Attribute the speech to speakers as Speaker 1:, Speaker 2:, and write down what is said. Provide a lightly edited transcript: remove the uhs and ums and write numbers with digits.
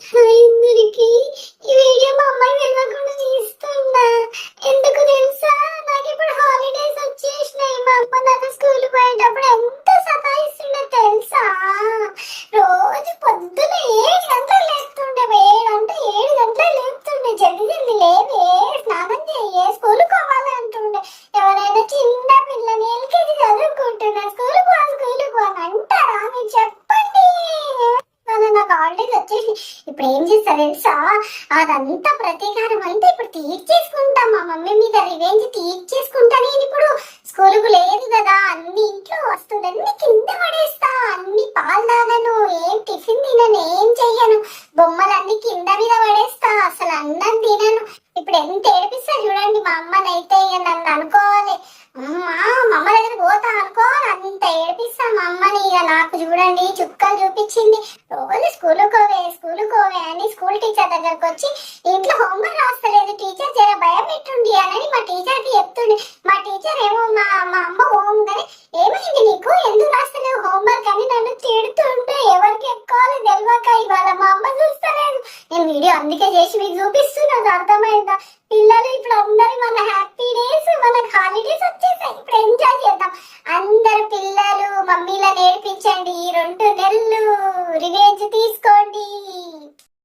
Speaker 1: Hi అందరికి. ఈ video మా అమ్మాయి తెలియకుండా తీస్తున్నా. ఎందుకు తెలుసా, నాకు ఇప్పుడు హాలిడేస్ వచ్చేసినాయి. మా అమ్మ నాకు స్కూల్ పోయేటప్పుడు ఎంత సతాయిస్తుండే తెలుసా. రోజు పొద్దున 7 గంటలు లేపుతుండే. 7 గంటలు లేపుతుండే. జల్దీ జల్దీ లేవే, స్నానం చేయే, స్కూల్ పోవాలి అంటుండే. ఎవరైనా చిన్న పిల్లని ఎల్కేజీ చదువుకుంటున్నా స్కూల్ పో అని అంటారా? మీరు చెప్పండి. నాకు హాలిడేస్ వచ్చేసి ఇప్పుడు ఏం చేస్తా తెలుసా, అదంతా ప్రతీకారం అంటే ఇప్పుడు తీర్చేసుకుంటా. మా మమ్మీ మీద రివెంజ్ తీర్చేసుకుంటా. నేను ఇప్పుడు స్కూల్కు లేదు కదా, అన్ని ఇంట్లో వస్తువులన్నీ కింద పడేస్తా. అన్ని పాలు తాగను, ఏం టిఫిన్ తినను, ఏం చెయ్యను. బొమ్మలన్నీ కింద మీద పడేస్తా. అసలు అన్నం తినను. ఇప్పుడు ఎంత ఏడిపిస్తా చూడండి. మా అమ్మనైతే ఇక నన్ను అనుకోవాలి, మా అమ్మ దగ్గర పోతా అనుకోవాలి, అంత ఏడిపిస్తా మా అమ్మని. ఇక నాకు చూడండి చుక్కలు చూపించింది. రోజు స్కూల్ కోవే అని స్కూల్ టీచర్ దగ్గరకు వచ్చి ఇంట్లో హోంవర్క్ రాస్తలేదు టీచర్, జర భయం పెట్టుండి అని మా టీచర్కి చెప్తుండే. మా టీచర్ ఏమో మా అమ్మ కానీ ఏమైంది నీకు, ఎందుకు రాస్తలేవు హోంవర్క్ అని నన్ను తిడుతుంటే ఎవరికి ఎక్కాలో తెలియక ఇవాళ మా అమ్మ చూస్తలేదు. నేను వీడియో అందుకే చేసి మీకు చూపిస్తున్నది, అర్థమైందా? పిల్లలు ఇప్పుడు అందరి మన హ్యాపీ డేస్, మనకు హాలిడేస్